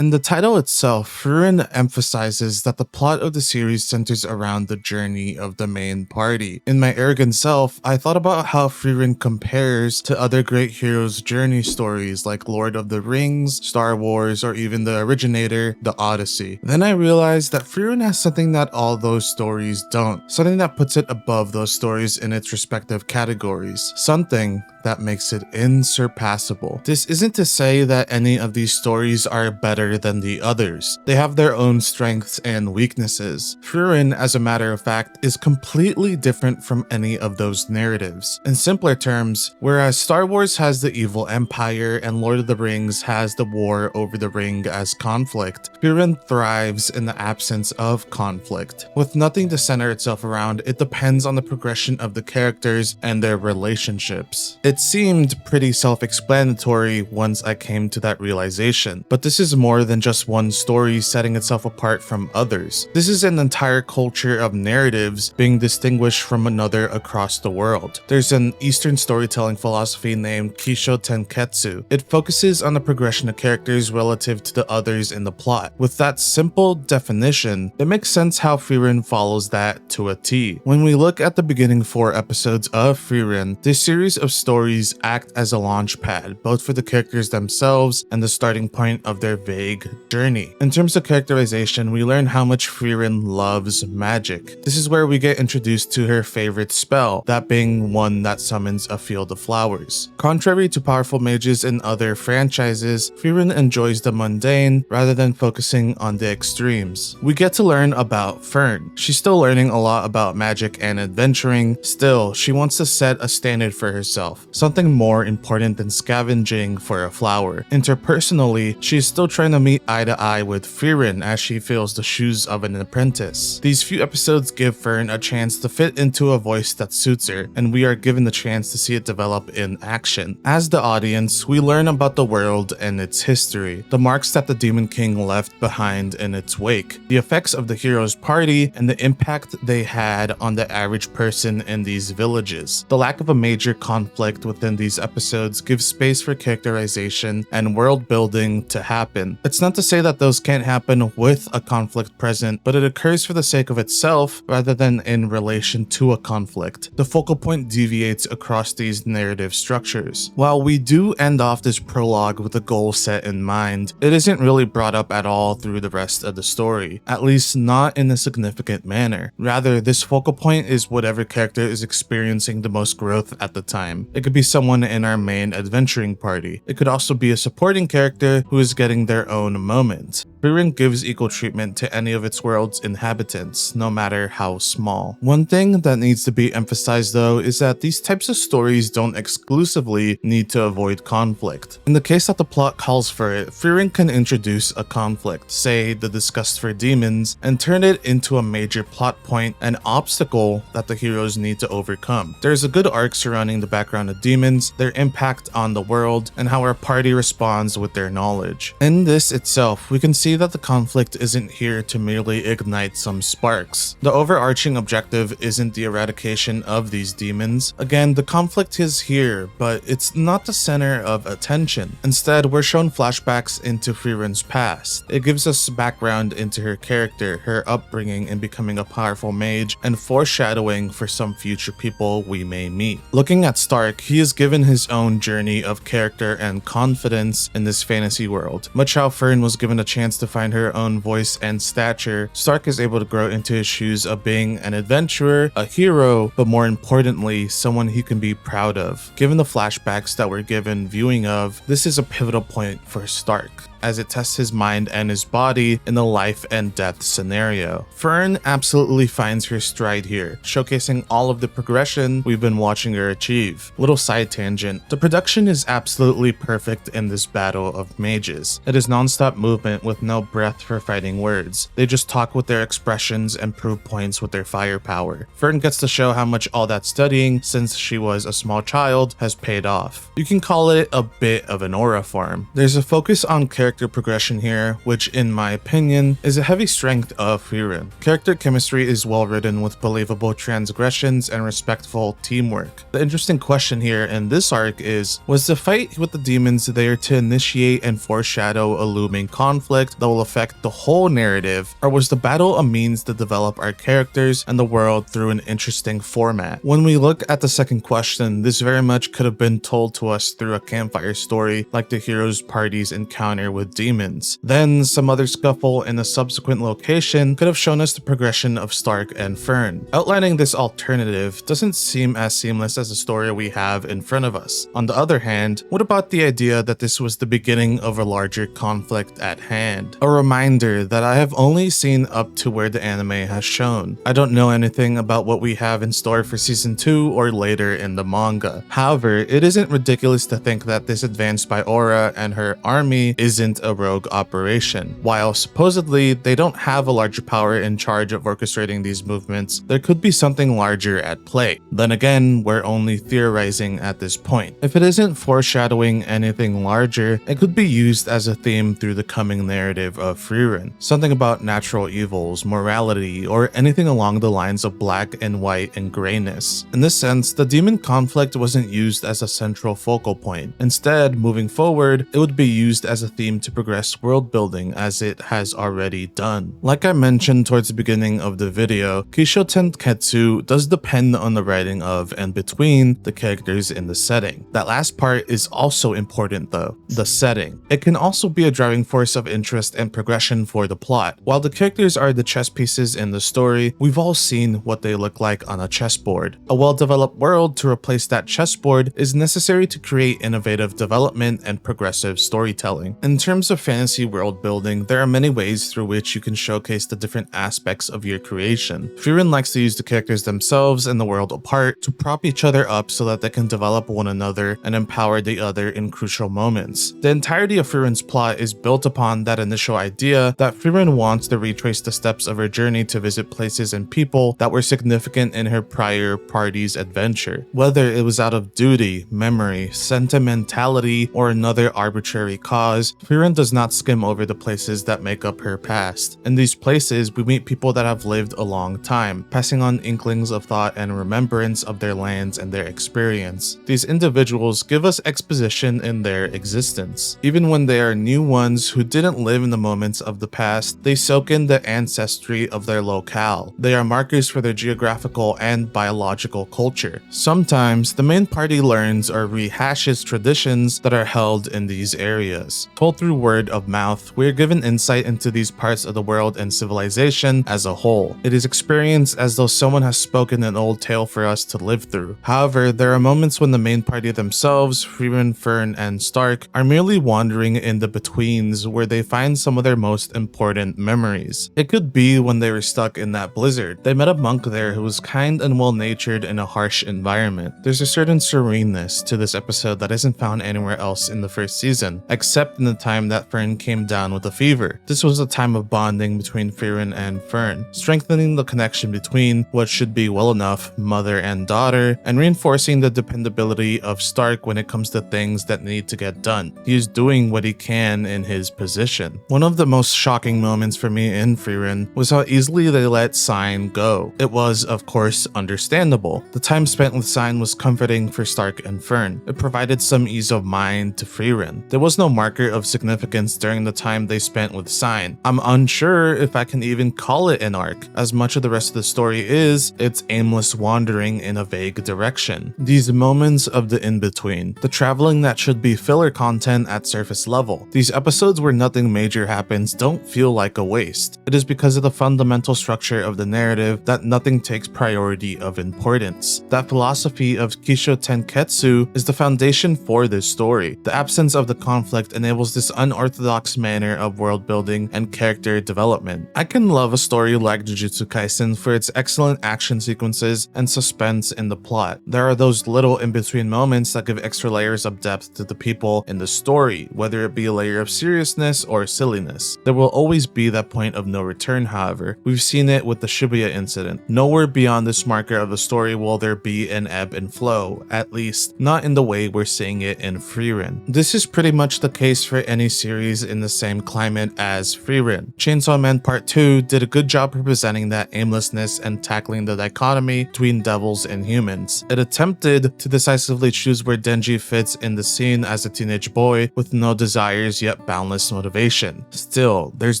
In the title itself, Frieren emphasizes that the plot of the series centers around the journey of the main party. In my arrogant self, I thought about how Frieren compares to other great heroes' journey stories like Lord of the Rings, Star Wars, or even the originator, The Odyssey. Then I realized that Frieren has something that all those stories don't, something that puts it above those stories in its respective categories, something that makes it unsurpassable. This isn't to say that any of these stories are better than the others. They have their own strengths and weaknesses. Frieren, as a matter of fact, is completely different from any of those narratives. In simpler terms, whereas Star Wars has the evil empire and Lord of the Rings has the war over the ring as conflict, Frieren thrives in the absence of conflict. With nothing to center itself around, it depends on the progression of the characters and their relationships. It seemed pretty self-explanatory once I came to that realization, but this is more than just one story setting itself apart from others. This is an entire culture of narratives being distinguished from another across the world. There's an Eastern storytelling philosophy named Kisho Tenketsu. It focuses on the progression of characters relative to the others in the plot. With that simple definition, it makes sense how Frieren follows that to a T. When we look at the beginning 4 episodes of Frieren, this series of stories act as a launch pad, both for the characters themselves and the starting point of their vague journey. In terms of characterization, we learn how much Frieren loves magic. This is where we get introduced to her favorite spell, that being one that summons a field of flowers. Contrary to powerful mages in other franchises, Frieren enjoys the mundane rather than focusing on the extremes. We get to learn about Fern. She's still learning a lot about magic and adventuring. Still, she wants to set a standard for herself, something more important than scavenging for a flower. Interpersonally, she is still trying to meet eye to eye with Frieren as she fills the shoes of an apprentice. These few episodes give Fern a chance to fit into a voice that suits her, and we are given the chance to see it develop in action. As the audience, we learn about the world and its history, the marks that the Demon King left behind in its wake, the effects of the hero's party, and the impact they had on the average person in these villages. The lack of a major conflict within these episodes gives space for characterization and world building to happen. It's not to say that those can't happen with a conflict present, but it occurs for the sake of itself rather than in relation to a conflict. The focal point deviates across these narrative structures. While we do end off this prologue with a goal set in mind, it isn't really brought up at all through the rest of the story, at least not in a significant manner. Rather, this focal point is whatever character is experiencing the most growth at the time. It could be someone in our main adventuring party. It could also be a supporting character who is getting their own moment. Frieren gives equal treatment to any of its world's inhabitants, no matter how small. One thing that needs to be emphasized though is that these types of stories don't exclusively need to avoid conflict. In the case that the plot calls for it, Frieren can introduce a conflict, say the disgust for demons, and turn it into a major plot point, an obstacle that the heroes need to overcome. There's a good arc surrounding the background of demons, their impact on the world, and how our party responds with their knowledge. In this itself, we can see that the conflict isn't here to merely ignite some sparks. The overarching objective isn't the eradication of these demons. Again, the conflict is here, but it's not the center of attention. Instead, we're shown flashbacks into Frieren's past. It gives us background into her character, her upbringing in becoming a powerful mage, and foreshadowing for some future people we may meet. Looking at Stark, he is given his own journey of character and confidence in this fantasy world. Much how Fern was given a chance to find her own voice and stature, Stark is able to grow into his shoes of being an adventurer, a hero, but more importantly, someone he can be proud of. Given the flashbacks that we're given viewing of, this is a pivotal point for Stark, as it tests his mind and his body in a life and death scenario. Fern absolutely finds her stride here, showcasing all of the progression we've been watching her achieve. Little side tangent, the production is absolutely perfect in this battle of mages. It is non-stop movement with no breath for fighting words. They just talk with their expressions and prove points with their firepower. Fern gets to show how much all that studying since she was a small child has paid off. You can call it a bit of an aura farm. There's a focus on character character progression here, which in my opinion is a heavy strength of Frieren. Character chemistry is well written with believable transgressions and respectful teamwork. The interesting question here in this arc is, was the fight with the demons there to initiate and foreshadow a looming conflict that will affect the whole narrative, or was the battle a means to develop our characters and the world through an interesting format? When we look at the second question, this very much could have been told to us through a campfire story like the hero's party's encounter with demons. Then some other scuffle in a subsequent location could have shown us the progression of Stark and Fern. Outlining this alternative doesn't seem as seamless as the story we have in front of us. On the other hand, what about the idea that this was the beginning of a larger conflict at hand? A reminder that I have only seen up to where the anime has shown. I don't know anything about what we have in store for season 2 or later in the manga. However, it isn't ridiculous to think that this advance by Aura and her army isn't a rogue operation. While supposedly they don't have a larger power in charge of orchestrating these movements, there could be something larger at play. Then again, we're only theorizing at this point. If it isn't foreshadowing anything larger, it could be used as a theme through the coming narrative of Frieren. Something about natural evils, morality, or anything along the lines of black and white and grayness. In this sense, the demon conflict wasn't used as a central focal point. Instead, moving forward, it would be used as a theme to progress world building as it has already done. Like I mentioned towards the beginning of the video, Kisho Tenketsu does depend on the writing of and between the characters in the setting. That last part is also important though, the setting. It can also be a driving force of interest and progression for the plot. While the characters are the chess pieces in the story, we've all seen what they look like on a chessboard. A well-developed world to replace that chessboard is necessary to create innovative development and progressive storytelling. In terms of fantasy world building, there are many ways through which you can showcase the different aspects of your creation. Frieren likes to use the characters themselves and the world apart to prop each other up so that they can develop one another and empower the other in crucial moments. The entirety of Frieren's plot is built upon that initial idea that Frieren wants to retrace the steps of her journey to visit places and people that were significant in her prior party's adventure. Whether it was out of duty, memory, sentimentality, or another arbitrary cause, Frieren does not skim over the places that make up her past. In these places, we meet people that have lived a long time, passing on inklings of thought and remembrance of their lands and their experience. These individuals give us exposition in their existence. Even when they are new ones who didn't live in the moments of the past, they soak in the ancestry of their locale. They are markers for their geographical and biological culture. Sometimes, the main party learns or rehashes traditions that are held in these areas. Told through word of mouth, we are given insight into these parts of the world and civilization as a whole. It is experienced as though someone has spoken an old tale for us to live through. However, there are moments when the main party themselves, Frieren, Fern, and Stark, are merely wandering in the betweens where they find some of their most important memories. It could be when they were stuck in that blizzard. They met a monk there who was kind and well-natured in a harsh environment. There's a certain sereneness to this episode that isn't found anywhere else in the first season, except in the time that Fern came down with a fever. This was a time of bonding between Frieren and Fern, strengthening the connection between what should be well enough mother and daughter, and reinforcing the dependability of Stark when it comes to things that need to get done. He is doing what he can in his position. One of the most shocking moments for me in Frieren was how easily they let Sign go. It was, of course, understandable. The time spent with Sign was comforting for Stark and Fern. It provided some ease of mind to Frieren. There was no marker of significance during the time they spent with Sign. I'm unsure if I can even call it an arc, as much of the rest of the story is its aimless wandering in a vague direction. These moments of the in-between, the traveling that should be filler content at surface level. These episodes where nothing major happens don't feel like a waste. It is because of the fundamental structure of the narrative that nothing takes priority of importance. That philosophy of Kisho Tenketsu is the foundation for this story. The absence of the conflict enables this unorthodox manner of world building and character development. I can love a story like Jujutsu Kaisen for its excellent action sequences and suspense in the plot. There are those little in-between moments that give extra layers of depth to the people in the story, whether it be a layer of seriousness or silliness. There will always be that point of no return, however. We've seen it with the Shibuya incident. Nowhere beyond this marker of the story will there be an ebb and flow, at least not in the way we're seeing it in Frieren. This is pretty much the case for any any series in the same climate as Frieren. Chainsaw Man Part 2 did a good job representing that aimlessness and tackling the dichotomy between devils and humans. It attempted to decisively choose where Denji fits in the scene as a teenage boy with no desires yet boundless motivation. Still, there's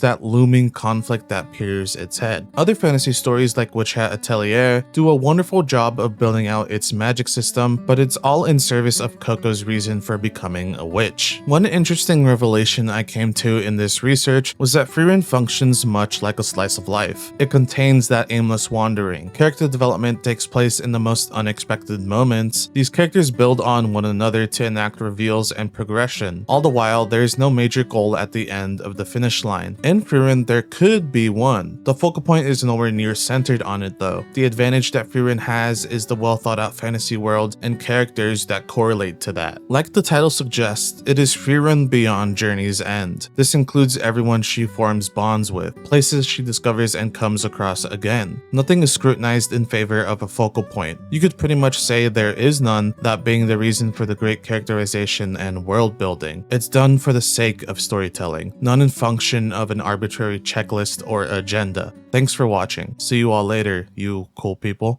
that looming conflict that peers its head. Other fantasy stories like Witch Hat Atelier do a wonderful job of building out its magic system, but it's all in service of Coco's reason for becoming a witch. One interesting revelation I came to in this research was that Frieren functions much like a slice of life. It contains that aimless wandering. Character development takes place in the most unexpected moments. These characters build on one another to enact reveals and progression. All the while, there is no major goal at the end of the finish line. In Frieren, there could be one. The focal point is nowhere near centered on it though. The advantage that Frieren has is the well thought out fantasy world and characters that correlate to that. Like the title suggests, it is Frieren beyond Journey's End. This includes everyone she forms bonds with, places she discovers and comes across again. Nothing is scrutinized in favor of a focal point. You could pretty much say there is none, that being the reason for the great characterization and world building. It's done for the sake of storytelling, not in function of an arbitrary checklist or agenda. Thanks for watching. See you all later, you cool people.